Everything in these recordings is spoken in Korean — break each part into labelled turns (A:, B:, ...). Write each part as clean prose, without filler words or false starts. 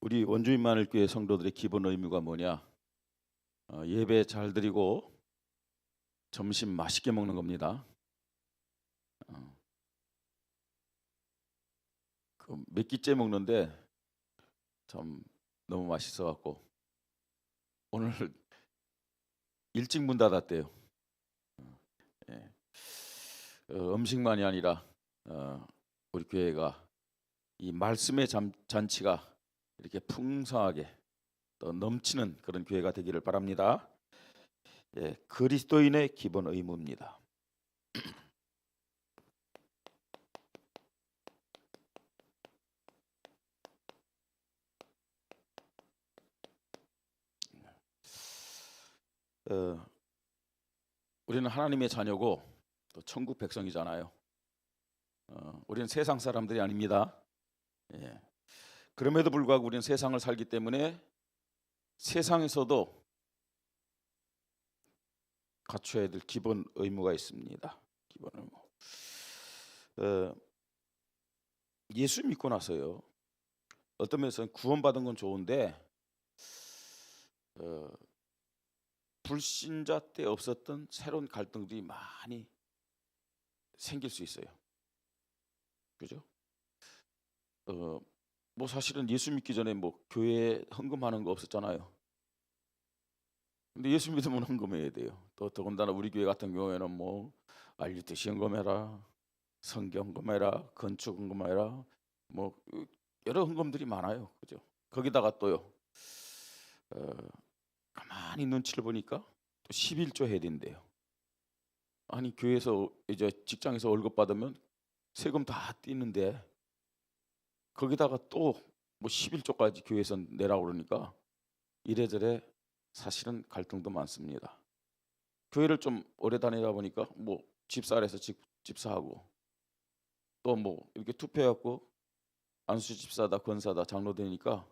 A: 우리 원주민만을교회 성도들의 기본 의무가 뭐냐? 예배 잘 드리고 점심 맛있게 먹는 겁니다. 몇 끼째 먹는데 참 너무 맛있어 갖고 오늘 일찍 문 닫았대요. 음식만이 아니라 우리 교회가 이 말씀의 잔치가 이렇게 풍성하게 또 넘치는 그런 교회가 되기를 바랍니다. 그리스도인의 기본 의무입니다. 우리는 하나님의 자녀고 또 천국 백성이잖아요. 우리는 세상 사람들이 아닙니다. 그럼에도 불구하고 우리는 세상을 살기 때문에 세상에서도 갖춰야 될 기본 의무가 있습니다. 기본 의무. 예수 믿고 나서요. 어떤 면에서는 구원받은 건 좋은데 불신자 때 없었던 새로운 갈등들이 많이 생길 수 있어요. 그죠? 뭐 사실은 예수 믿기 전에 뭐 교회에 헌금하는 거 없었잖아요. 근데 예수 믿으면 헌금해야 돼요. 또 더군다나 우리 교회 같은 경우에는 뭐 RUTC 헌금해라, 성경 헌금해라, 건축 헌금해라, 뭐 여러 헌금들이 많아요. 그죠? 거기다가 또요. 가만히 눈치를 보니까 또 11조 해야 된대요. 아니 교회에서 이제 직장에서 월급 받으면 세금 다 떼는데 거기다가 또 뭐 11조까지 교회에서 내라고 그러니까 이래저래 사실은 갈등도 많습니다. 교회를 좀 오래 다니다 보니까 뭐 집사라서 집사하고 또 뭐 이렇게 투표해갖고 안수 집사다 권사다 장로 되니까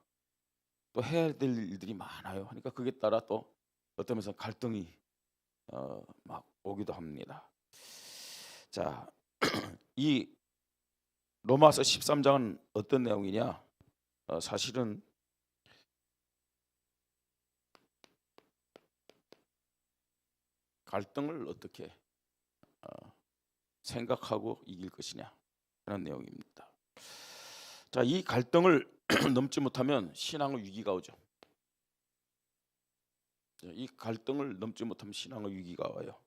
A: 또 해야 될 일들이 많아요. 그러니까 거기에 따라 또 어떤 면에서 갈등이 막 오기도 합니다. 자, 이 로마서 13장은 어떤 내용이냐? 사실은 갈등을 어떻게 생각하고 이길 것이냐 그런 내용입니다. 자, 이 갈등을 넘지 못하면 신앙의 위기가 오죠. 이 갈등을 넘지 못하면 신앙의 위기가 와요.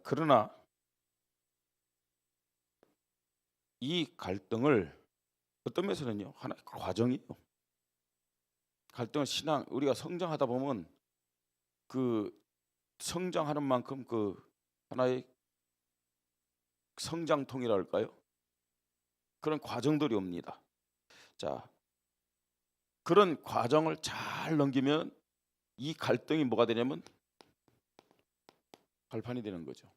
A: 그러나 이 갈등을 어떤 면에서는요 하나의 과정이에요. 갈등은 신앙 우리가 성장하다 보면 그 성장하는 만큼 그 하나의 성장통이라 할까요? 그런 과정들이 옵니다. 자, 그런 과정을 잘 넘기면 이 갈등이 뭐가 되냐면 발판이 되는 거죠.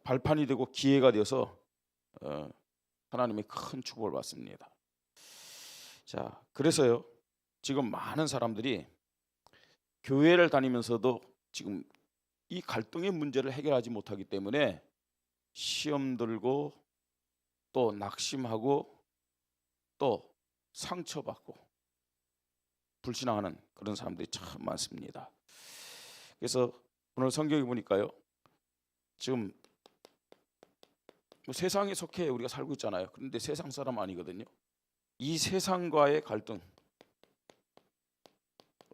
A: 발판이 되고 기회가 되어서 하나님의 큰 축복을 받습니다. 자, 그래서요 지금 많은 사람들이 교회를 다니면서도 지금 이 갈등의 문제를 해결하지 못하기 때문에 시험 들고 또 낙심하고 또 상처받고 불신앙하는 그런 사람들이 참 많습니다. 그래서 오늘 성경에 보니까요 지금 뭐 세상에 속해 우리가 살고 있잖아요. 그런데 세상 사람 아니거든요. 이 세상과의 갈등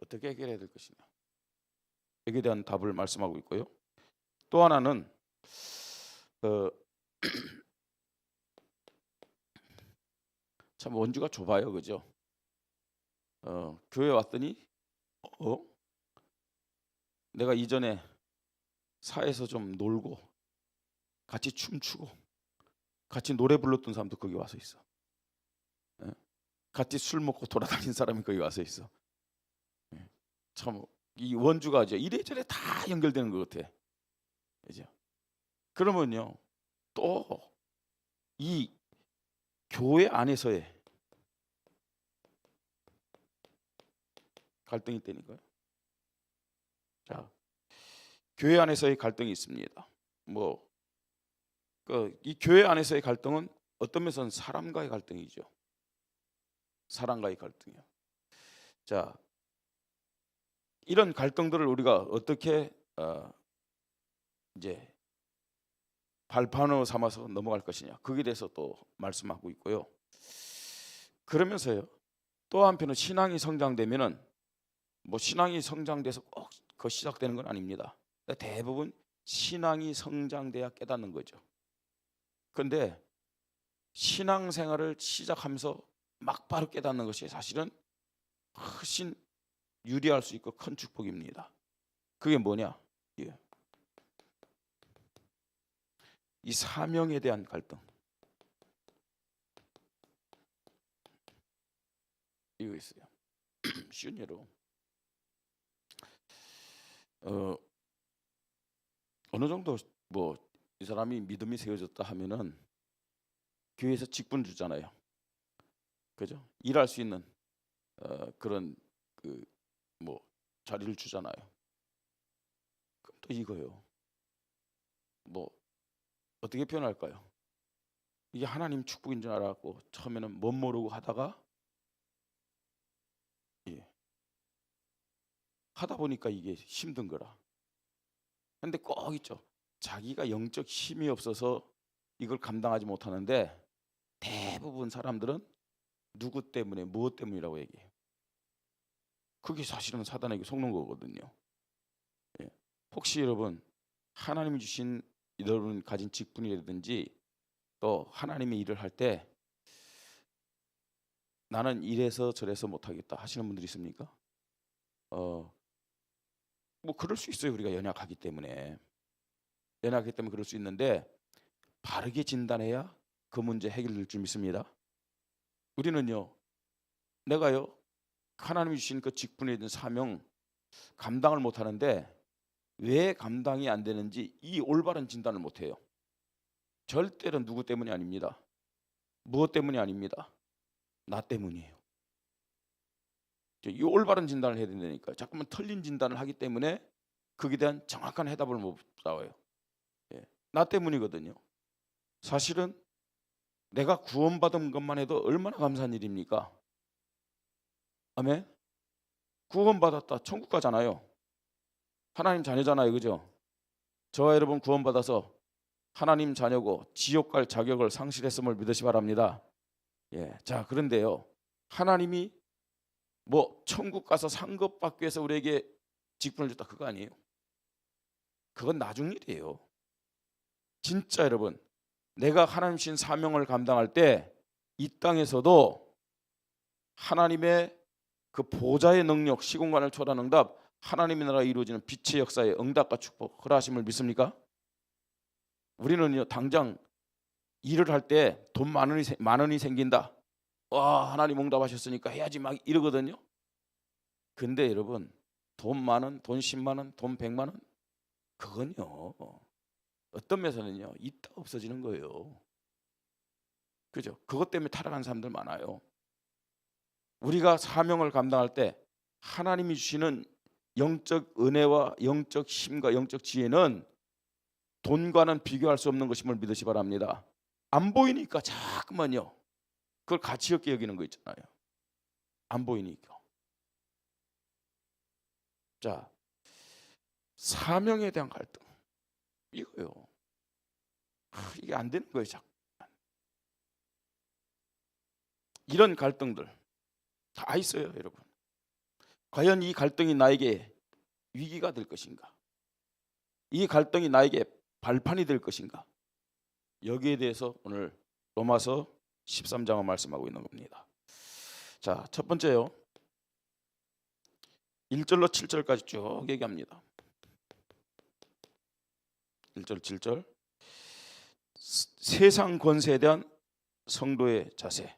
A: 어떻게 해결해야 될 것이냐 여기에 대한 답을 말씀하고 있고요. 또 하나는 참 원주가 좁아요. 그죠? 교회 왔더니 내가 이전에 사에서 좀 놀고 같이 춤추고 같이 노래 불렀던 사람도 거기 와서 있어. 같이 술 먹고 돌아다닌 사람이 거기 와서 있어. 참 이 원주가 이제 이래저래 다 연결되는 것 같아. 그죠? 그러면요 또 이 교회 안에서의 갈등이 있다니까요. 자, 교회 안에서의 갈등이 있습니다. 이 교회 안에서의 갈등은 어떤 면에서는 사람과의 갈등이죠. 사람과의 갈등이요. 자, 이런 갈등들을 우리가 어떻게 이제 발판으로 삼아서 넘어갈 것이냐, 거기에 대해서 또 말씀하고 있고요. 그러면서요, 또 한편은 신앙이 성장되면은 뭐 신앙이 성장돼서 꼭 그 시작되는 건 아닙니다. 대부분 신앙이 성장돼야 깨닫는 거죠. 그런데 신앙생활을 시작하면서 막바로 깨닫는 것이 사실은 훨씬 유리할 수 있고 큰 축복입니다. 그게 뭐냐? 예. 이 사명에 대한 갈등. 이거 있어요. 쉬운 예로 어느 정도 뭐 이 사람이 믿음이 세워졌다 하면은 교회에서 직분 주잖아요. 그죠? 일할 수 있는 그런 그 뭐 자리를 주잖아요. 그럼 또 이거요. 뭐 어떻게 표현할까요? 이게 하나님 축복인 줄 알았고 처음에는 못 모르고 하다가 하다 보니까 이게 힘든 거라. 근데 꼭 있죠. 자기가 영적 힘이 없어서 이걸 감당하지 못하는데 대부분 사람들은 누구 때문에 무엇 때문이라고 얘기해요. 그게 사실은 사단에게 속는 거거든요. 예. 혹시 여러분 하나님이 주신 여러분 가진 직분이라든지 또 하나님의 일을 할 때 나는 이래서 저래서 못하겠다 하시는 분들이 있습니까? 뭐 그럴 수 있어요. 우리가 연약하기 때문에 그럴 수 있는데 바르게 진단해야 그 문제 해결될 줄 믿습니다. 우리는요, 내가요 하나님이 주신 그 직분에 있는 사명 감당을 못하는데 왜 감당이 안 되는지 이 올바른 진단을 못해요. 절대로 누구 때문이 아닙니다. 무엇 때문이 아닙니다. 나 때문이에요. 이 올바른 진단을 해야 된다니까요. 자꾸만 틀린 진단을 하기 때문에 거기에 대한 정확한 해답을 못 나와요. 나 때문이거든요. 사실은 내가 구원받은 것만 해도 얼마나 감사한 일입니까? 아멘. 구원받았다 천국 가잖아요. 하나님 자녀잖아요. 그죠? 저와 여러분 구원받아서 하나님 자녀고 지옥 갈 자격을 상실했음을 믿으시 바랍니다. 자, 그런데요, 하나님이 뭐 천국 가서 상급 받기 위해서 우리에게 직분을 줬다 그거 아니에요. 그건 나중 일이에요. 진짜 여러분, 내가 하나님 주신 사명을 감당할 때 이 땅에서도 하나님의 그 보좌의 능력, 시공간을 초월한 응답, 하나님의 나라가 이루어지는 빛의 역사의 응답과 축복, 허락하심을 믿습니까? 우리는요, 당장 일을 할 때 돈 많으니 생긴다. 와, 하나님 응답하셨으니까 해야지 막 이러거든요. 근데 여러분, 돈 많은, 돈 10만 원, 돈 100만 원, 그건요, 어떤 면에서는요, 있다 없어지는 거예요. 그죠? 그것 때문에 타락한 사람들 많아요. 우리가 사명을 감당할 때 하나님이 주시는 영적 은혜와 영적 힘과 영적 지혜는 돈과는 비교할 수 없는 것임을 믿으시 바랍니다. 안 보이니까 자꾸만요, 그걸 가치 없게 여기는 거 있잖아요. 안 보이니까. 자, 사명에 대한 갈등, 이거요. 이게 안 되는 거예요. 자꾸. 이런 갈등들 다 있어요, 여러분. 과연 이 갈등이 나에게 위기가 될 것인가? 이 갈등이 나에게 발판이 될 것인가? 여기에 대해서 오늘 로마서 13장을 말씀하고 있는 겁니다. 자, 첫 번째요, 1절로 7절까지 쭉 얘기합니다. 1절 7절, 세상 권세에 대한 성도의 자세.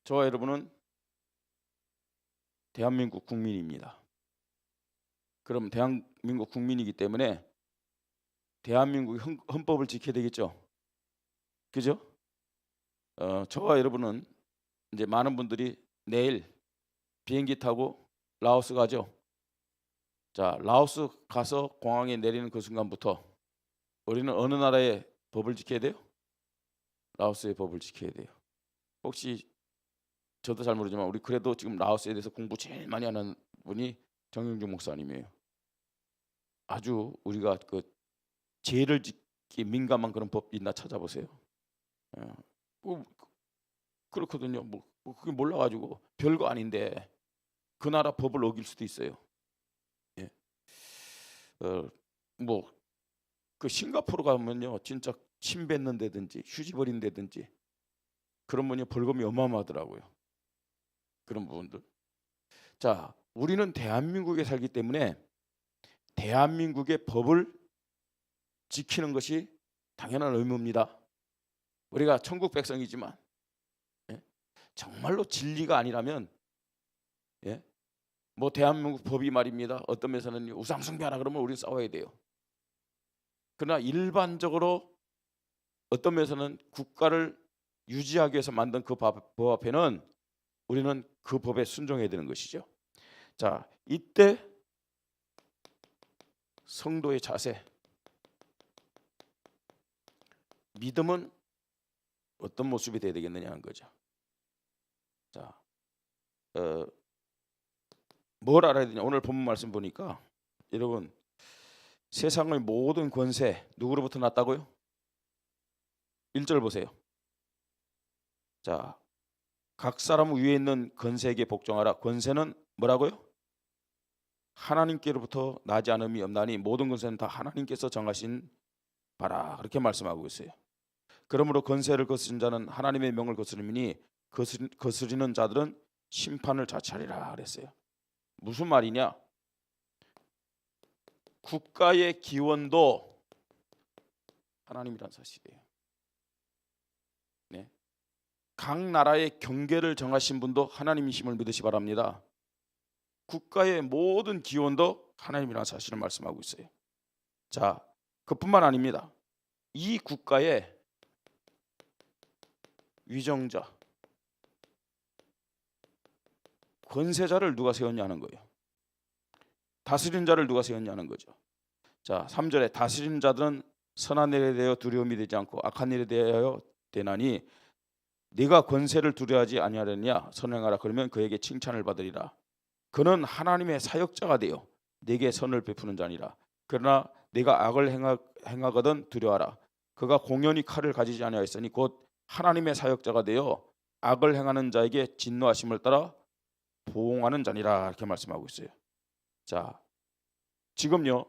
A: 저와 여러분은 대한민국 국민입니다. 그럼 대한민국 국민이기 때문에 대한민국 헌법을 지켜야 되겠죠. 그죠? 저와 여러분은 이제 많은 분들이 내일 비행기 타고 라오스 가죠. 자, 라오스 가서 공항에 내리는 그 순간부터 우리는 어느 나라의 법을 지켜야 돼요? 라오스의 법을 지켜야 돼요. 혹시 저도 잘 모르지만 우리 그래도 지금 라오스에 대해서 공부 제일 많이 하는 분이 정영준 목사님이에요. 아주 우리가 그 죄를 짓기 민감한 그런 법 있나 찾아보세요. 예. 그렇거든요. 뭐 그게 몰라가지고 별거 아닌데 그 나라 법을 어길 수도 있어요. 예. 뭐 그 싱가포르 가면요, 진짜 침 뱉는다든지 휴지 버린다든지 그런 분이 벌금이 어마어마하더라고요. 그런 부분들. 자, 우리는 대한민국에 살기 때문에 대한민국의 법을 지키는 것이 당연한 의무입니다. 우리가 천국 백성이지만 예? 정말로 진리가 아니라면 예? 뭐 대한민국 법이 말입니다. 어떤 면에서는 우상 숭배하라 그러면 우리는 싸워야 돼요. 그러나 일반적으로 어떤 면에서는 국가를 유지하기 위해서 만든 그 법 앞에는 우리는 그 법에 순종해야 되는 것이죠. 자, 이때 성도의 자세, 믿음은 어떤 모습이 돼야 되겠느냐 하는 거죠. 자, 뭘 알아야 되냐? 오늘 본문 말씀 보니까 여러분, 세상의 모든 권세 누구로부터 났다고요? 1절 보세요. 자, 각 사람 위에 있는 권세에게 복종하라. 권세는 뭐라고요? 하나님께로부터 나지 않음이 없나니 모든 권세는 다 하나님께서 정하신 바라. 그렇게 말씀하고 있어요. 그러므로 권세를 거스린 자는 하나님의 명을 거스리니 거스리는 자들은 심판을 자처하리라 그랬어요. 무슨 말이냐? 국가의 기원도 하나님이란 사실이에요. 네. 각 나라의 경계를 정하신 분도 하나님이심을 믿으시 바랍니다. 국가의 모든 기원도 하나님이라는 사실을 말씀하고 있어요. 자, 그뿐만 아닙니다. 이 국가의 위정자, 권세자를 누가 세웠냐는 거예요. 다스리는 자를 누가 세웠냐는 거죠. 자, 3절에 다스리는 자들은 선한 일에 대하여 두려움이 되지 않고 악한 일에 대하여 되나니 네가 권세를 두려워하지 아니하려냐 선행하라. 그러면 그에게 칭찬을 받으리라. 그는 하나님의 사역자가 되어 네게 선을 베푸는 자니라. 그러나 네가 악을 행하거든 두려워하라. 그가 공연히 칼을 가지지 아니하였으니 곧 하나님의 사역자가 되어 악을 행하는 자에게 진노하심을 따라 보응하는 자니라. 이렇게 말씀하고 있어요. 자, 지금요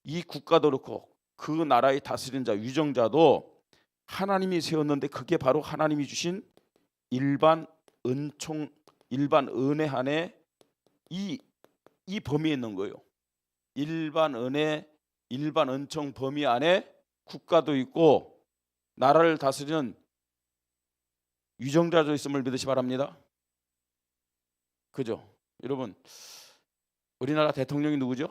A: 이 국가도 그렇고 그 나라의 다스리는 자 위정자도 하나님이 세웠는데 그게 바로 하나님이 주신 일반 은총, 일반 은혜 안에 이 범위에 있는 거예요. 일반 은혜, 일반 은총 범위 안에 국가도 있고 나라를 다스리는 위정자도 있음을 믿으시 바랍니다. 그죠? 여러분, 우리나라 대통령이 누구죠?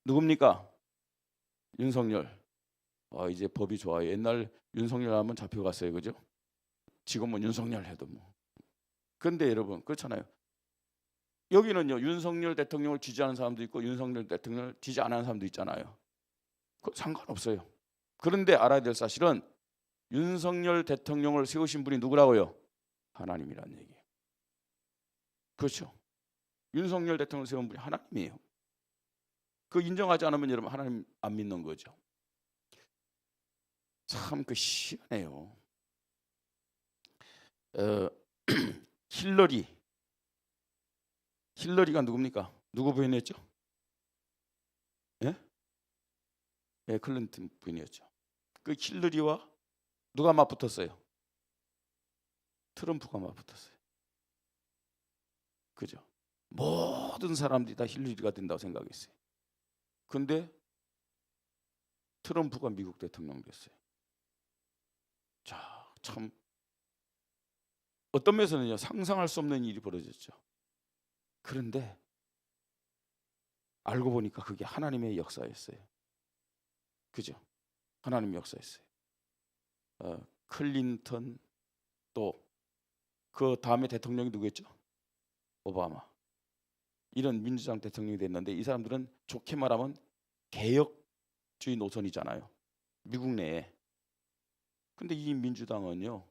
A: 누굽니까? 윤석열. 이제 법이 좋아요. 옛날 윤석열 하면 잡혀갔어요. 그죠? 지금은 윤석열 해도 뭐. 근데 여러분 그렇잖아요. 여기는요 윤석열 대통령을 지지하는 사람도 있고 윤석열 대통령을 지지 안 하는 사람도 있잖아요. 상관없어요. 그런데 알아야 될 사실은 윤석열 대통령을 세우신 분이 누구라고요? 하나님이란 얘기예요. 그렇죠. 윤석열 대통령을 세운 분이 하나님이에요. 그 인정하지 않으면 여러분 하나님 안 믿는 거죠. 참 그 희한해요. 힐러리가 누굽니까? 누구 부인이었죠? 예? 예, 클린턴 부인이었죠. 그 힐러리와 누가 맞붙었어요? 트럼프가 맞붙었어요. 그죠? 모든 사람들이 다 힐러리가 된다고 생각했어요. 근데 트럼프가 미국 대통령 됐어요. 자, 참 어떤 면에서는요 상상할 수 없는 일이 벌어졌죠. 그런데 알고 보니까 그게 하나님의 역사였어요. 그죠? 하나님의 역사였어요. 클린턴 또 그 다음에 대통령이 누구였죠? 오바마. 이런 민주당 대통령이 됐는데 이 사람들은 좋게 말하면 개혁주의 노선이잖아요. 미국 내에. 근데 이 민주당은요.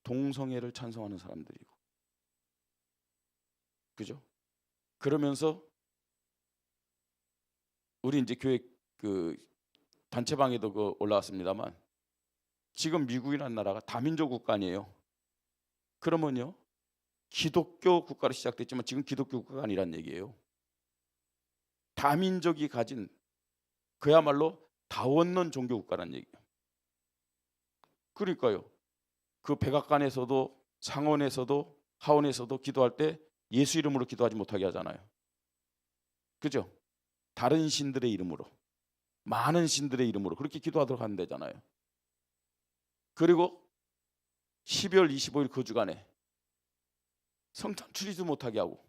A: 동성애를 찬성하는 사람들이고. 그죠? 그러면서 우리 이제 교회 그 단체방에도 그 올라왔습니다만 지금 미국이라는 나라가 다민족 국가 아니에요. 그러면요. 기독교 국가로 시작됐지만 지금 기독교 국가가 아니란 얘기예요. 다민족이 가진 그야말로 다원론 종교 국가란 얘기예요. 그러니까요. 그 백악관에서도 상원에서도 하원에서도 기도할 때 예수 이름으로 기도하지 못하게 하잖아요. 그죠? 다른 신들의 이름으로, 많은 신들의 이름으로 그렇게 기도하도록 하는 데잖아요. 그리고 12월 25일 그 주간에 성탄 추리도 못하게 하고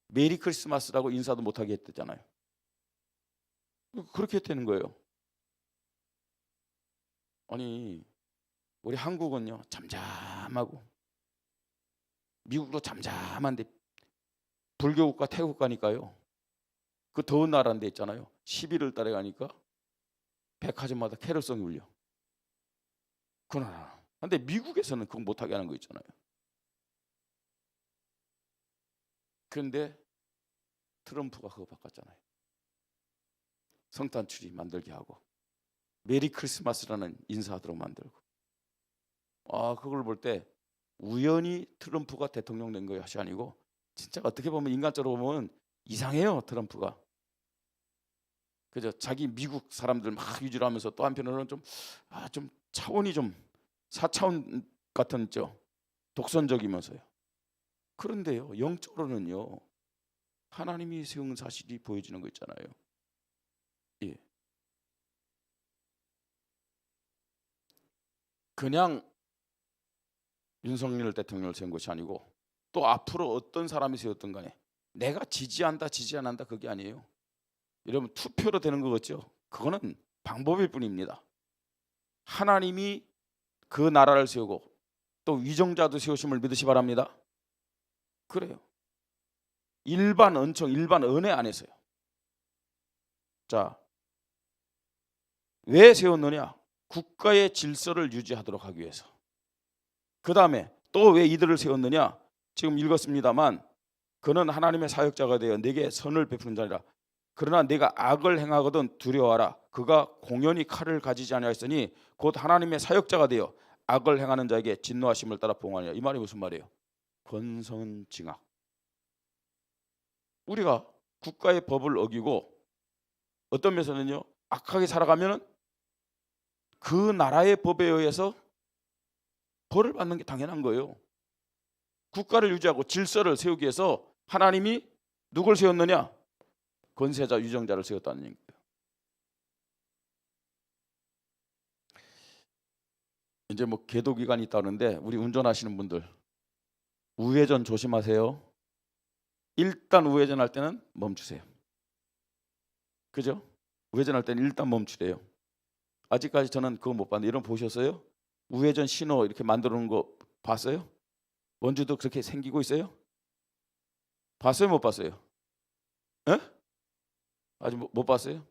A: 메리 크리스마스라고 인사도 못하게 했대잖아요. 그렇게 했다는 거예요. 아니 우리 한국은요 잠잠하고 미국도 잠잠한데 불교국가 태국가니까요. 그 더운 나라인데 있잖아요. 11월 달에 가니까 백화점마다 캐럴송이 울려. 그러나 근데 미국에서는 그거 못하게 하는 거 있잖아요. 그런데 트럼프가 그거 바꿨잖아요. 성탄 추리 만들게 하고 메리 크리스마스라는 인사하도록 만들고. 그걸 볼 때 우연히 트럼프가 대통령 된 것이 아니고 진짜 어떻게 보면 인간적으로 보면 이상해요. 트럼프가. 그죠? 자기 미국 사람들 막 위주로 하면서 또 한편으로는 좀 차원이 좀 4차원 같은 독선적이면서요. 그런데요. 영적으로는요. 하나님이 세운 사실이 보여지는 거 있잖아요. 예. 그냥 윤석열 대통령을 세운 것이 아니고 또 앞으로 어떤 사람이 세웠든 간에 내가 지지한다 지지 안 한다 그게 아니에요. 여러분 투표로 되는 거겠죠. 그거는 방법일 뿐입니다. 하나님이 그 나라를 세우고 또 위정자도 세우심을 믿으시 바랍니다. 그래요. 일반 은총, 일반 은혜 안에서요. 자, 왜 세웠느냐? 국가의 질서를 유지하도록 하기 위해서. 그 다음에 또 왜 이들을 세웠느냐? 지금 읽었습니다만 그는 하나님의 사역자가 되어 내게 선을 베푸는 자니라. 그러나 내가 악을 행하거든 두려워하라. 그가 공연히 칼을 가지지 아니하였으니 곧 하나님의 사역자가 되어 악을 행하는 자에게 진노하심을 따라 봉하니라. 이 말이 무슨 말이에요? 권선징악. 우리가 국가의 법을 어기고 어떤 면에서는요 악하게 살아가면 그 나라의 법에 의해서 벌을 받는 게 당연한 거예요. 국가를 유지하고 질서를 세우기 위해서 하나님이 누굴 세웠느냐? 권세자, 유정자를 세웠다는 얘기예요. 이제 뭐 계도 기간이 있다는데 우리 운전하시는 분들 우회전 조심하세요. 일단 우회전할 때는 멈추세요. 그죠? 우회전할 때는 일단 멈추래요. 아직까지 저는 그거 못 봤는데 이런 거 보셨어요? 우회전 신호 이렇게 만들어 놓은 거 봤어요? 원주도 그렇게 생기고 있어요? 봤어요? 못 봤어요? 에? 아직 못 봤어요?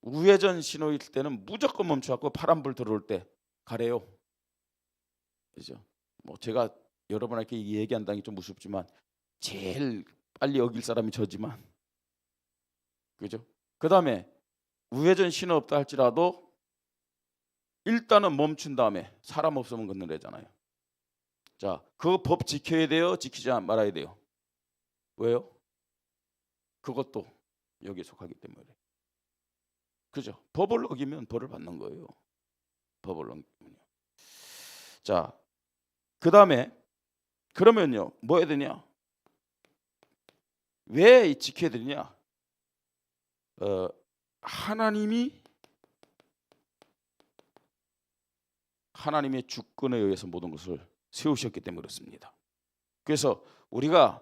A: 우회전 신호일 때는 무조건 멈춰갖고 파란불 들어올 때 가래요. 그죠? 뭐 제가 여러분에게 얘기한다는 게 좀 무섭지만 제일 빨리 어길 사람이 저지만, 그죠? 그 다음에 우회전 신호 없다 할지라도 일단은 멈춘 다음에 사람 없으면 건너래잖아요. 자, 그 법 지켜야 돼요? 지키지 말아야 돼요? 왜요? 그것도 여기에 속하기 때문에. 그죠? 법을 어기면 벌을 받는 거예요. 법을 어기면요. 자, 그 다음에 그러면요 뭐 해야 되냐? 왜 지켜야 되냐? 하나님의 주권에 의해서 모든 것을 세우셨기 때문에 그렇습니다. 그래서 우리가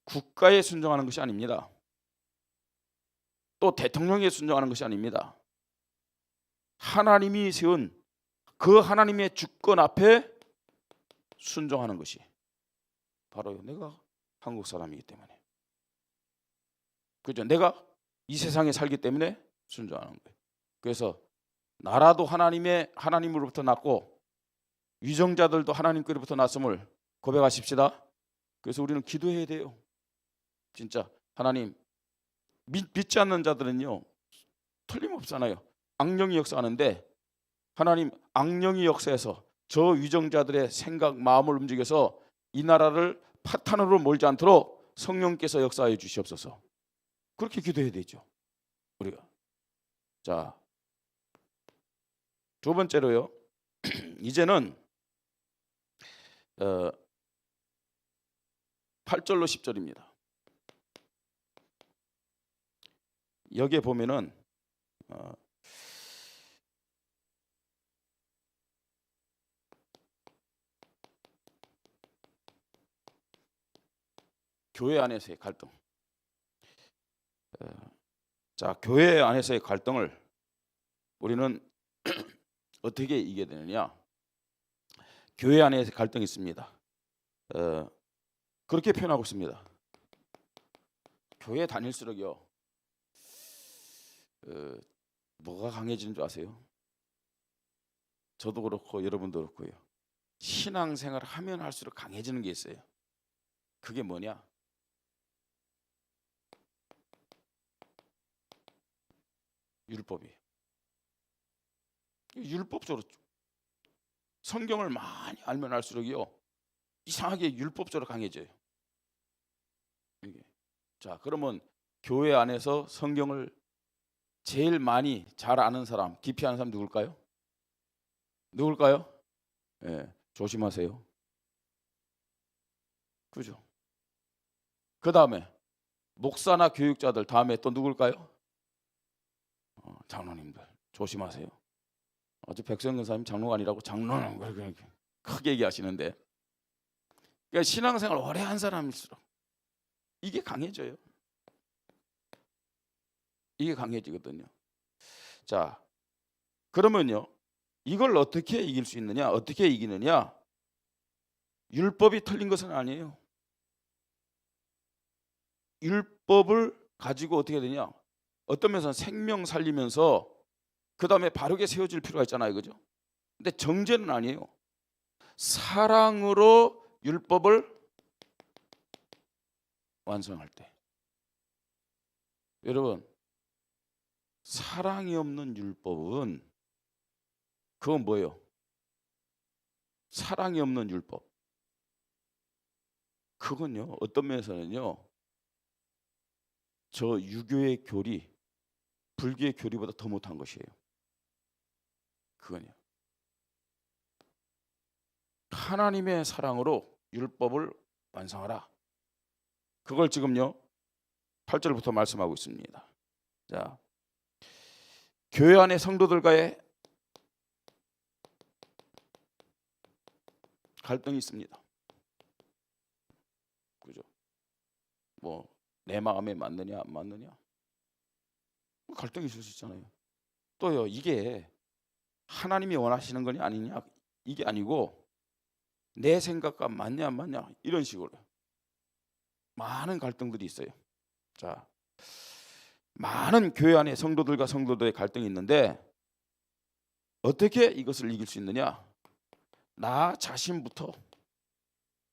A: 국가에 순종하는 것이 아닙니다. 또 대통령에 순종하는 것이 아닙니다. 하나님이 세운 그 하나님의 주권 앞에 순종하는 것이 바로 내가 한국 사람이기 때문에. 그죠? 내가 이 세상에 살기 때문에 순종하는 거예요. 그래서 나라도 하나님으로부터 났고 위정자들도 하나님께로부터 났음을 고백하십시다. 그래서 우리는 기도해야 돼요. 진짜 하나님, 믿지 않는 자들은요 틀림없잖아요. 악령이 역사하는데 하나님, 악령이 역사해서 저 위정자들의 생각, 마음을 움직여서 이 나라를 파탄으로 몰지 않도록 성령께서 역사해 주시옵소서. 그렇게 기도해야 되죠, 우리가. 자, 두 번째로요. 이제는 8절로 10절입니다. 여기에 보면은 교회 안에서의 갈등. 자, 교회 안에서의 갈등을 우리는 어떻게 이겨야 되느냐? 교회 안에서 갈등이 있습니다. 그렇게 표현하고 있습니다. 교회 다닐수록요, 뭐가 강해지는 줄 아세요? 저도 그렇고 여러분도 그렇고요. 신앙생활을 하면 할수록 강해지는 게 있어요. 그게 뭐냐? 율법이. 율법적으로 성경을 많이 알면 알수록요 이상하게 율법적으로 강해져요. 이게. 자, 그러면 교회 안에서 성경을 제일 많이 잘 아는 사람, 깊이 아는 사람 누굴까요? 누굴까요? 예, 조심하세요. 그죠? 그 다음에 목사나 교육자들 다음에 또 누굴까요? 장로님들 조심하세요. 어제 백성근 사님 장로가 아니라고 장로는 그렇게 크게 얘기하시는데, 그러니까 신앙생활 오래 한 사람일수록 이게 강해져요. 이게 강해지거든요. 자, 그러면요, 이걸 어떻게 이길 수 있느냐? 어떻게 이기느냐? 율법이 틀린 것은 아니에요. 율법을 가지고 어떻게 되냐? 어떤 면에서는 생명 살리면서 그 다음에 바르게 세워질 필요가 있잖아요, 그죠? 근데 정죄는 아니에요. 사랑으로 율법을 완성할 때, 여러분, 사랑이 없는 율법은 그건 뭐예요? 사랑이 없는 율법, 그건요 어떤 면에서는요 저 유교의 교리, 불교의 교리보다 더 못한 것이에요. 그건요, 하나님의 사랑으로 율법을 완성하라. 그걸 지금요 8절부터 말씀하고 있습니다. 자, 교회 안의 성도들과의 갈등이 있습니다. 그죠? 뭐 내 마음에 맞느냐 안 맞느냐 갈등이 있을 수 있잖아요. 또요, 이게 하나님이 원하시는 거냐 아니냐 이게 아니고 내 생각과 맞냐 안 맞냐 이런 식으로 많은 갈등들이 있어요. 자, 많은 교회 안에 성도들과 성도들의 갈등이 있는데 어떻게 이것을 이길 수 있느냐? 나 자신부터,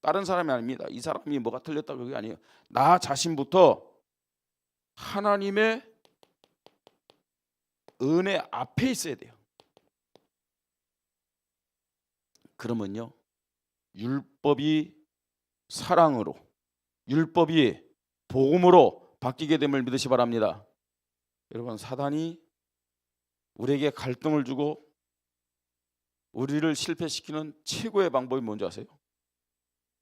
A: 다른 사람이 아닙니다. 이 사람이 뭐가 틀렸다 그게 아니에요. 나 자신부터 하나님의 은혜 앞에 있어야 돼요. 그러면요 율법이 사랑으로, 율법이 복음으로 바뀌게 됨을 믿으시 바랍니다. 여러분, 사단이 우리에게 갈등을 주고 우리를 실패시키는 최고의 방법이 뭔지 아세요?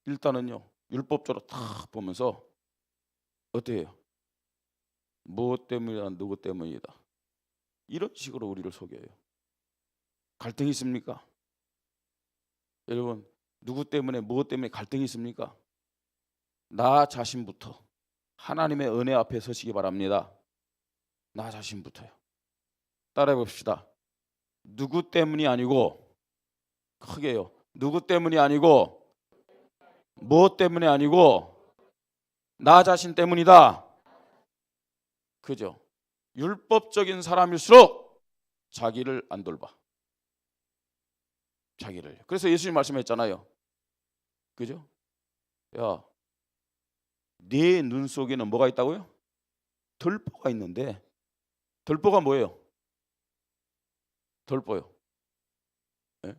A: 일단은요 율법적으로 탁 보면서 어떻게 해요? 무엇 때문이다, 누구 때문이다, 이런 식으로 우리를 속여요. 갈등이 있습니까? 여러분, 누구 때문에 무엇 때문에 갈등이 있습니까? 나 자신부터 하나님의 은혜 앞에 서시기 바랍니다. 나 자신부터요. 따라해 봅시다. 누구 때문이 아니고, 크게요, 누구 때문이 아니고 무엇 때문이 아니고 나 자신 때문이다. 그죠? 율법적인 사람일수록 자기를 안 돌봐. 자기를. 그래서 예수님 말씀했잖아요. 그죠? 야, 네 눈 속에는 뭐가 있다고요? 들보가 있는데, 들보가 뭐예요? 들보요. 예?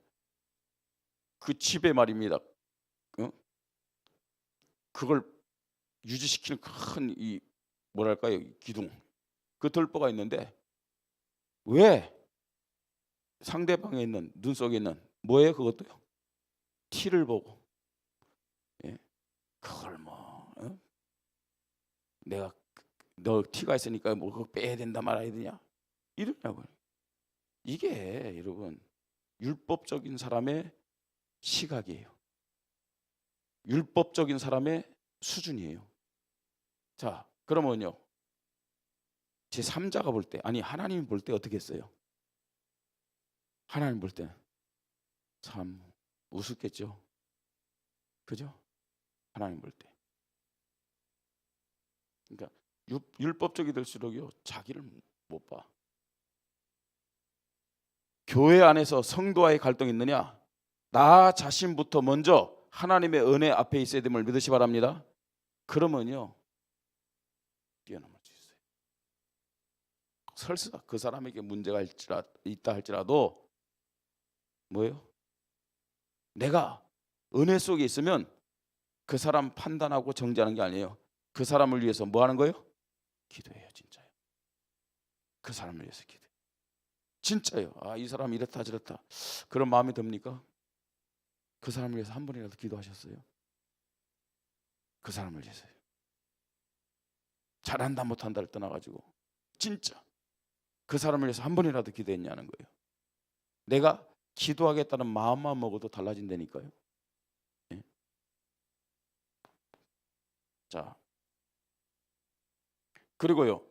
A: 그 집에 말입니다. 어? 그걸 유지시키는 큰 이 뭐랄까요? 기둥. 그 들보가 있는데 왜 상대방에 있는 눈 속에 있는 뭐예요? 그것도요. 티를 보고, 예? 그걸 뭐 내가 너 티가 있으니까 뭐 그거 빼야 된다 말아야 되냐? 이러냐고요. 이게 여러분 율법적인 사람의 시각이에요. 율법적인 사람의 수준이에요. 자, 그러면요. 제 3자가 볼 때, 아니 하나님 볼 때 어떻게 했어요? 하나님 볼 때는 참 우습겠죠. 그죠? 하나님 볼 때. 그러니까 율법적이 될수록요 자기를 못 봐. 교회 안에서 성도와의 갈등이 있느냐? 나 자신부터 먼저 하나님의 은혜 앞에 있어야 됨을 믿으시 바랍니다. 그러면요 뛰어넘을 수 있어요. 설사 그 사람에게 문제가 있다 할지라도 뭐예요? 내가 은혜 속에 있으면 그 사람 판단하고 정죄하는 게 아니에요. 그 사람을 위해서 뭐 하는 거예요? 기도해요. 진짜요. 그 사람을 위해서 기도해요. 진짜요. 아, 이 사람 이렇다 저렇다 그런 마음이 듭니까? 그 사람을 위해서 한 번이라도 기도하셨어요? 그 사람을 위해서요. 잘한다 못한다를 떠나가지고 진짜 그 사람을 위해서 한 번이라도 기도했냐는 거예요. 내가 기도하겠다는 마음만 먹어도 달라진다니까요. 예? 자, 그리고요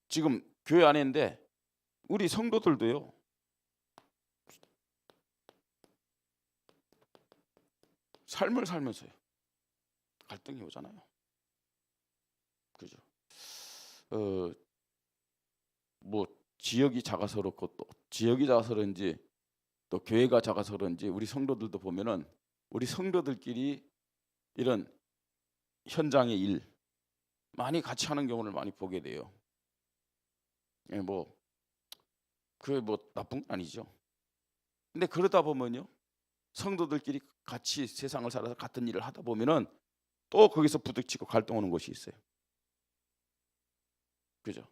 A: 지금 교회 안에인데 우리 성도들도요 삶을 살면서요 갈등이 오잖아요. 그죠? 뭐 지역이 작아서 그렇고 또 지역이 작아서 그런지 또 교회가 작아서 그런지 우리 성도들도 보면은 우리 성도들끼리 이런 현장의 일 많이 같이 하는 경우를 많이 보게 돼요. 예, 뭐 그게 뭐 나쁜 건 아니죠. 근데 그러다 보면요 성도들끼리 같이 세상을 살아서 같은 일을 하다 보면은 또 거기서 부딪히고 갈등하는 곳이 있어요. 그죠?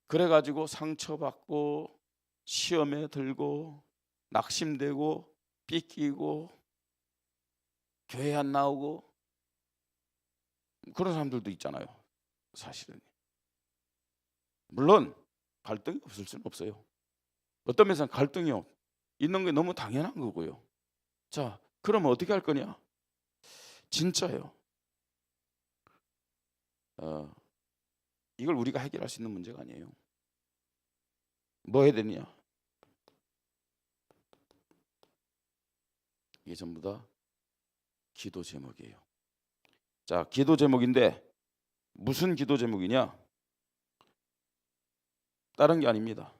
A: 그래가지고 상처받고 시험에 들고 낙심되고 삐끼고 교회 안 나오고 그런 사람들도 있잖아요. 사실은 물론 갈등이 없을 수는 없어요. 어떤 면에서는 갈등이 있는 게 너무 당연한 거고요. 자, 그러면 어떻게 할 거냐? 진짜요. 이걸 우리가 해결할 수 있는 문제가 아니에요. 뭐 해야 되느냐? 이게 전부 다 기도 제목이에요. 자, 기도 제목인데 무슨 기도 제목이냐? 다른 게 아닙니다.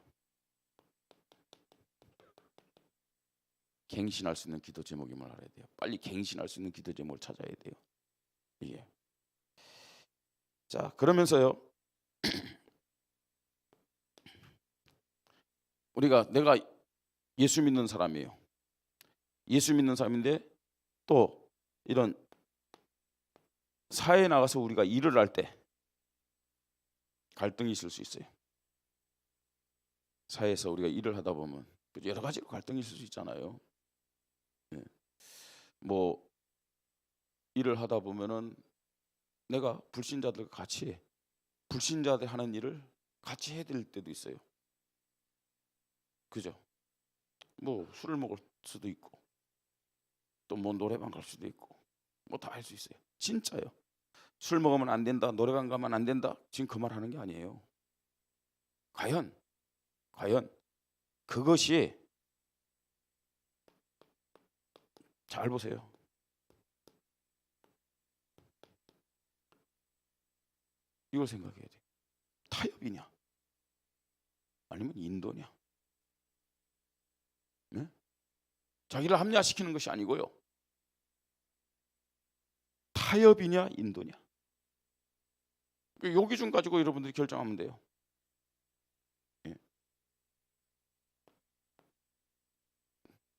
A: 갱신할 수 있는 기도 제목임을 알아야 돼요. 빨리 갱신할 수 있는 기도 제목을 찾아야 돼요. 이게. 자, 그러면서요. 내가 예수 믿는 사람이에요. 예수 믿는 사람인데 또 이런 사회에 나가서 우리가 일을 할 때 갈등이 있을 수 있어요. 사회에서 우리가 일을 하다 보면 여러 가지로 갈등이 있을 수 있잖아요. 네. 뭐 일을 하다 보면은 내가 불신자들과 같이 불신자들 하는 일을 같이 해야 될 때도 있어요. 그죠? 뭐 술을 먹을 수도 있고 또 뭐 노래방 갈 수도 있고 뭐 다 할 수 있어요. 진짜요. 술 먹으면 안 된다, 노래방 가면 안 된다. 지금 그 말 하는 게 아니에요. 과연 그것이 잘 보세요. 이걸 생각해야 돼. 타협이냐 아니면 인도냐. 네? 자기를 합리화시키는 것이 아니고요. 타협이냐 인도냐. 요 기준 가지고 여러분들이 결정하면 돼요. 예.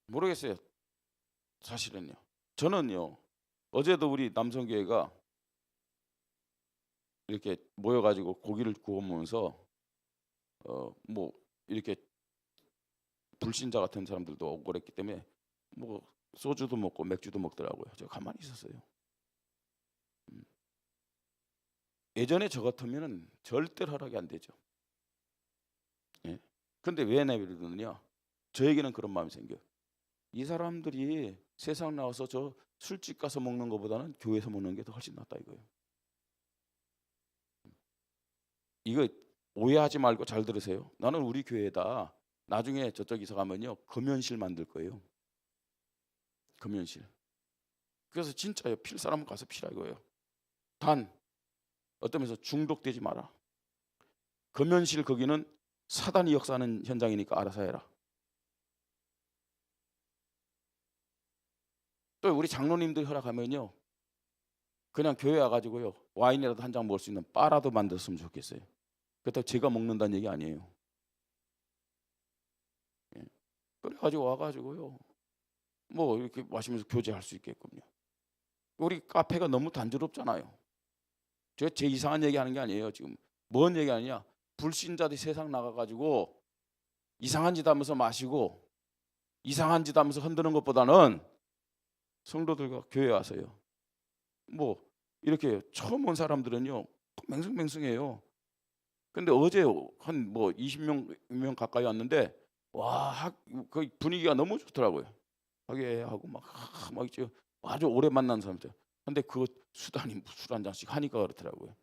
A: 모르겠어요. 사실은요. 저는요. 어제도 우리 남성교회가 이렇게 모여가지고 고기를 구워 먹으면서 뭐 이렇게 불신자 같은 사람들도 오고 그랬기 때문에 뭐 소주도 먹고 맥주도 먹더라고요. 저 가만히 있었어요. 예전에 저 같으면은 절대로 허락이 안 되죠. 예. 근데 왜 내버리느냐? 저에게는 그런 마음이 생겨요. 이 사람들이 세상 나와서 저 술집 가서 먹는 것보다는 교회에서 먹는 게 더 훨씬 낫다 이거예요. 이거 오해하지 말고 잘 들으세요. 나는 우리 교회에다 나중에 저쪽 이사 가면요 금연실 만들 거예요. 금연실. 그래서 진짜요. 필 사람은 가서 피라 이거예요. 단 어떤 면에서 중독되지 마라. 금연실 거기는 사단이 역사하는 현장이니까 알아서 해라. 또 우리 장로님들 허락하면요 그냥 교회 와가지고요 와인이라도 한 잔 먹을 수 있는 바라도 만들었으면 좋겠어요. 그렇다고 제가 먹는다는 얘기 아니에요. 예. 그래가지고 와가지고요 뭐 이렇게 마시면서 교제할 수 있게끔요. 우리 카페가 너무 단조롭잖아요. 제 이상한 얘기 하는 게 아니에요. 지금 뭔 얘기 아니냐. 불신자들이 세상 나가가지고 이상한 짓 하면서 마시고 이상한 짓 하면서 흔드는 것보다는 성도들과 교회 와서요 뭐 이렇게 처음 온 사람들은요 맹숭맹숭해요. 근데 어제 한 뭐 20명 가까이 왔는데 와, 그 분위기가 너무 좋더라고요. 하게 하고 막 있죠. 아주 오래 만난 사람들. 근데 그 수단이 술 한 잔씩 하니까 그렇더라고요.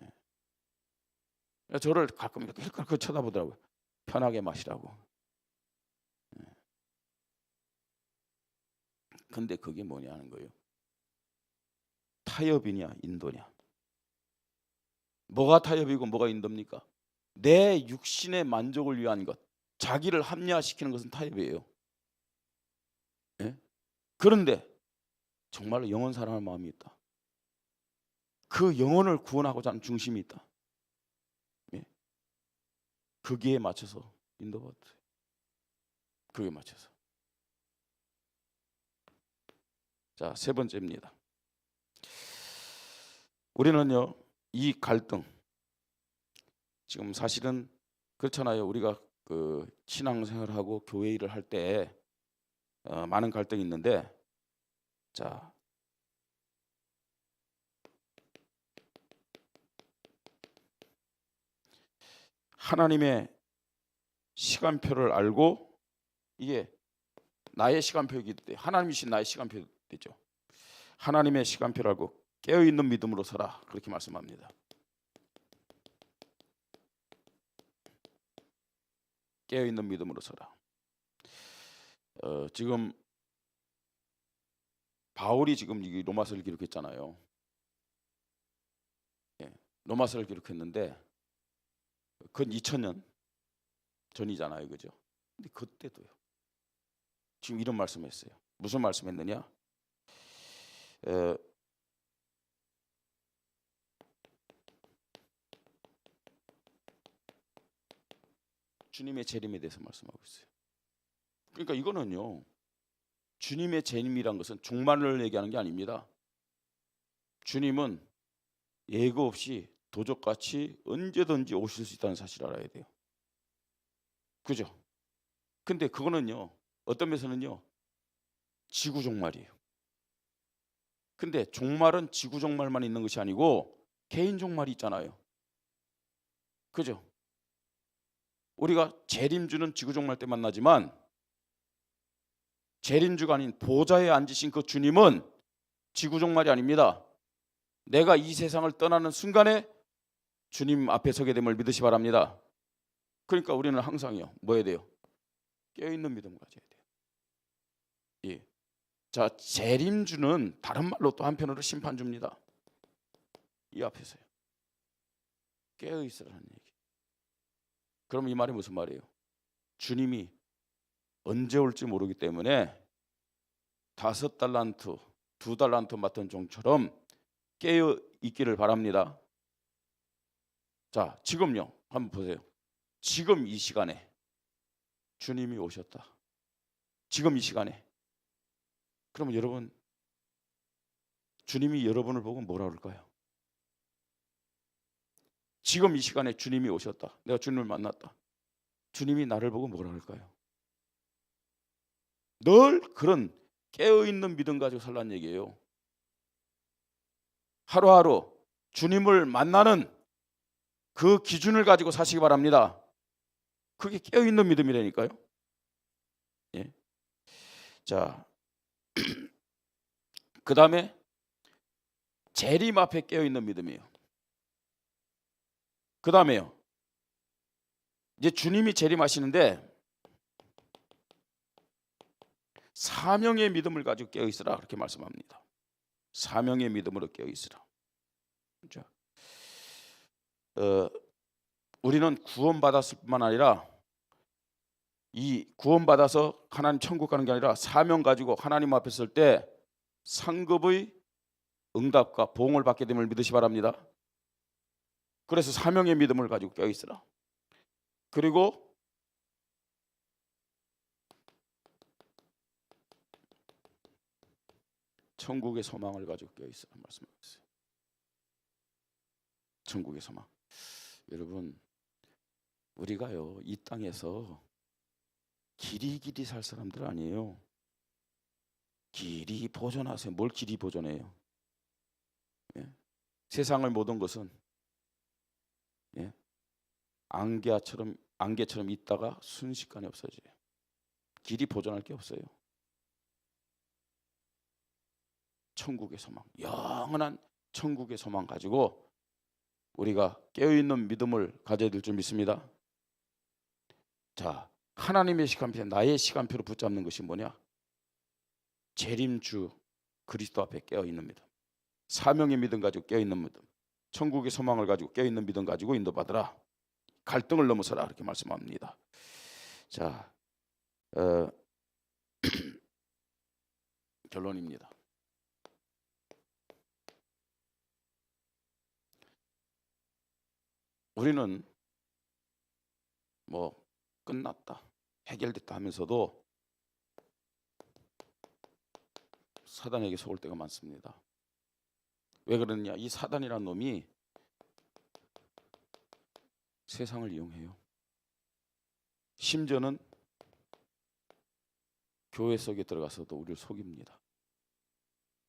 A: 예. 저를 가끔 이렇게 쳐다보더라고요. 편하게 마시라고. 예. 근데 그게 뭐냐는 거예요. 타협이냐 인도냐. 뭐가 타협이고 뭐가 인도입니까? 내 육신의 만족을 위한 것, 자기를 합리화시키는 것은 타협이에요. 예? 그런데 정말로 영혼 사랑하는 마음이 있다. 그 영혼을 구원하고자 하는 중심이 있다. 예? 거기에 맞춰서 인도받아요. 그게 맞춰서. 자, 세 번째입니다. 우리는요 이 갈등 지금 사실은 그렇잖아요. 우리가 그 신앙생활하고 교회 일을 할 때 많은 갈등이 있는데 자 하나님의 시간표를 알고 이게 나의 시간표이기 때문에 하나님이신 나의 시간표 되죠. 하나님의 시간표를 알고 깨어있는 믿음으로 서라 그렇게 말씀합니다. 깨어있는 믿음으로 서라. 지금 바울이 지금 이 로마서를 기록했잖아요. 예, 로마서를 기록했는데 그건 2000년 전이잖아요, 그죠? 근데 그때도요. 지금 이런 말씀했어요. 무슨 말씀했느냐? 주님의 재림에 대해서 말씀하고 있어요. 그러니까 이거는요. 주님의 재림이란 것은 종말을 얘기하는 게 아닙니다. 주님은 예고 없이 도적같이 언제든지 오실 수 있다는 사실을 알아야 돼요. 그죠? 근데 그거는요. 어떤 면에서는요. 지구 종말이에요. 근데 종말은 지구 종말만 있는 것이 아니고 개인 종말이 있잖아요. 그죠? 우리가 재림주는 지구 종말 때 만나지만 재림주가 아닌 보좌에 앉으신 그 주님은 지구 종말이 아닙니다. 내가 이 세상을 떠나는 순간에 주님 앞에 서게 됨을 믿으시 바랍니다. 그러니까 우리는 항상요. 뭐 해야 돼요? 깨어있는 믿음을 가져야 돼요. 예. 자, 재림주는 다른 말로 또 한편으로 심판주입니다. 이 앞에서요. 깨어 있으라는 얘기. 그럼 이 말이 무슨 말이에요? 주님이 언제 올지 모르기 때문에 5달란트, 2달란트 맡은 종처럼 깨어 있기를 바랍니다. 자, 지금요. 한번 보세요. 지금 이 시간에 주님이 오셨다. 지금 이 시간에. 그러면 여러분, 주님이 여러분을 보고 뭐라 그럴까요? 지금 이 시간에 주님이 오셨다. 내가 주님을 만났다. 주님이 나를 보고 뭐라 그럴까요? 늘 그런 깨어있는 믿음 가지고 살라는 얘기예요. 하루하루 주님을 만나는 그 기준을 가지고 사시기 바랍니다. 그게 깨어있는 믿음이라니까요. 예. 자, 그 다음에 재림 앞에 깨어있는 믿음이에요. 그 다음에요, 이제 주님이 재림하시는데 사명의 믿음을 가지고 깨어있으라 그렇게 말씀합니다. 사명의 믿음으로 깨어있으라. 그렇죠? 우리는 구원받았을 뿐만 아니라 이 구원받아서 하나님 천국 가는 게 아니라 사명 가지고 하나님 앞에 설 때 상급의 응답과 보응을 받게 됨을 믿으시 바랍니다. 그래서 사명의 믿음을 가지고 깨어있으라. 그리고 천국의 소망을 가지고 깨어있으라 말씀하셨어요. 천국의 소망. 여러분, 우리가요 이 땅에서 길이 살 사람들 아니에요. 길이 보존하세요. 뭘 길이 보존해요? 예? 세상의 모든 것은 예? 안개처럼 있다가 순식간에 없어져요. 길이 보존할 게 없어요. 천국의 소망, 영원한 천국의 소망 가지고 우리가 깨어있는 믿음을 가져야 될 줄 믿습니다. 자, 하나님의 시간표, 나의 시간표로 붙잡는 것이 뭐냐? 재림주 그리스도 앞에 깨어있는 믿음, 사명의 믿음 가지고 깨어있는 믿음, 천국의 소망을 가지고 깨어있는 믿음 가지고 인도받으라. 갈등을 넘어서라 이렇게 말씀합니다. 자, 결론입니다. 우리는 뭐 끝났다, 해결됐다 하면서도 사단에게 속을 때가 많습니다. 왜 그러느냐? 이 사단이라는 놈이 세상을 이용해요. 심지어는 교회 속에 들어가서도 우리를 속입니다.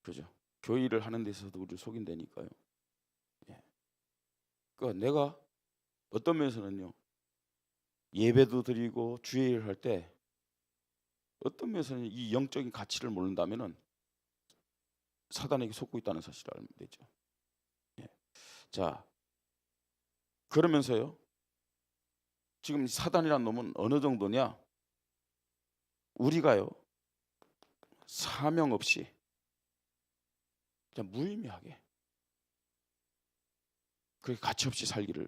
A: 그죠? 교회 일을 하는 데서도 우리를 속인다니까요. 예. 그러니까 내가 어떤 면에서는요, 예배도 드리고 주의 일을 할 때 어떤 면에서는 이 영적인 가치를 모른다면은 사단에게 속고 있다는 사실을 알면 되죠. 예. 자, 그러면서요, 지금 사단이라는 놈은 어느 정도냐? 우리가요 사명 없이 그냥 무의미하게 그렇게 가치 없이 살기를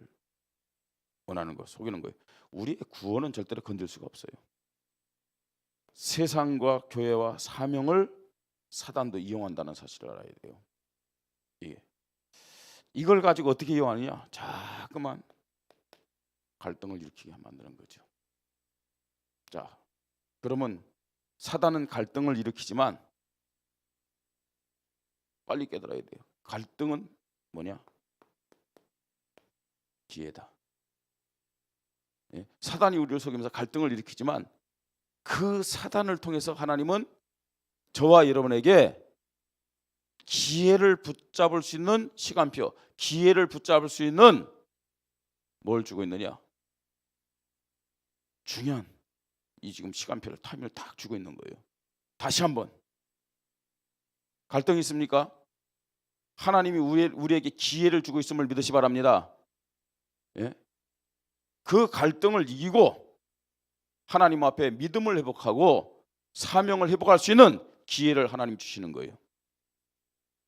A: 원하는 거, 속이는 거예요. 우리의 구원은 절대로 건들 수가 없어요. 세상과 교회와 사명을 사단도 이용한다는 사실을 알아야 돼요. 이걸 가지고 어떻게 이용하느냐? 자꾸만 갈등을 일으키게 만드는 거죠. 자, 그러면 사단은 갈등을 일으키지만 빨리 깨달아야 돼요. 갈등은 뭐냐? 기회다. 예? 사단이 우리를 속이면서 갈등을 일으키지만 그 사단을 통해서 하나님은 저와 여러분에게 기회를 붙잡을 수 있는 시간표, 기회를 붙잡을 수 있는 뭘 주고 있느냐? 중요한 이 지금 시간표를, 타임을 딱 주고 있는 거예요. 다시 한번, 갈등이 있습니까? 하나님이 우리에게 기회를 주고 있음을 믿으시 바랍니다. 예? 그 갈등을 이기고 하나님 앞에 믿음을 회복하고 사명을 회복할 수 있는 기회를 하나님 주시는 거예요.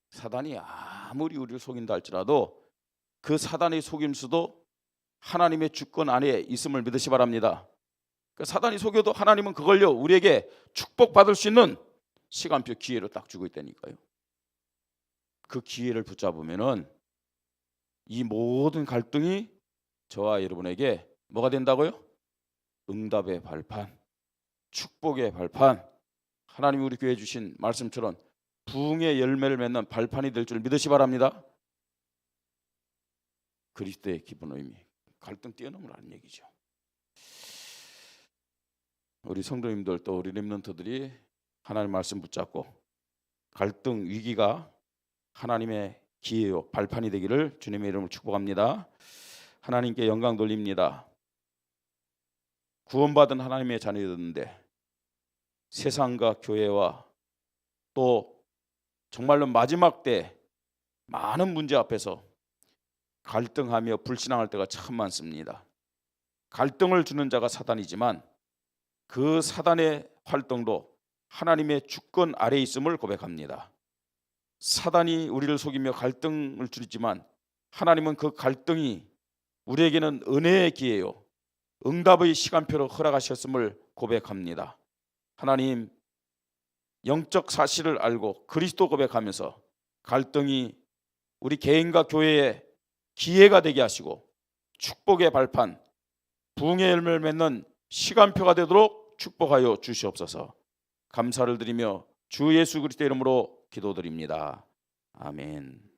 A: 사단이 아무리 우리를 속인다 할지라도 그 사단의 속임수도 하나님의 주권 안에 있음을 믿으시 바랍니다. 그러니까 사단이 속여도 하나님은 그걸요 우리에게 축복받을 수 있는 시간표 기회로 딱 주고 있다니까요. 그 기회를 붙잡으면은 이 모든 갈등이 저와 여러분에게 뭐가 된다고요? 응답의 발판, 축복의 발판, 하나님이 우리 교회에 주신 말씀처럼 부흥의 열매를 맺는 발판이 될 줄 믿으시 바랍니다. 그리스도의 기본 의미, 갈등 뛰어넘으라는 얘기죠. 우리 성도님들 또 우리 렘넌트들이 하나님 말씀 붙잡고 갈등 위기가 하나님의 기회요 발판이 되기를 주님의 이름으로 축복합니다. 하나님께 영광 돌립니다. 구원받은 하나님의 자녀였는데 세상과 교회와 또 정말로 마지막 때 많은 문제 앞에서 갈등하며 불신앙할 때가 참 많습니다. 갈등을 주는 자가 사단이지만 그 사단의 활동도 하나님의 주권 아래에 있음을 고백합니다. 사단이 우리를 속이며 갈등을 주지만 하나님은 그 갈등이 우리에게는 은혜의 기회요 응답의 시간표로 허락하셨음을 고백합니다. 하나님 영적 사실을 알고 그리스도 고백하면서 갈등이 우리 개인과 교회의 기회가 되게 하시고 축복의 발판, 부흥의 열매를 맺는 시간표가 되도록 축복하여 주시옵소서. 감사를 드리며 주 예수 그리스도의 이름으로 기도드립니다. 아멘.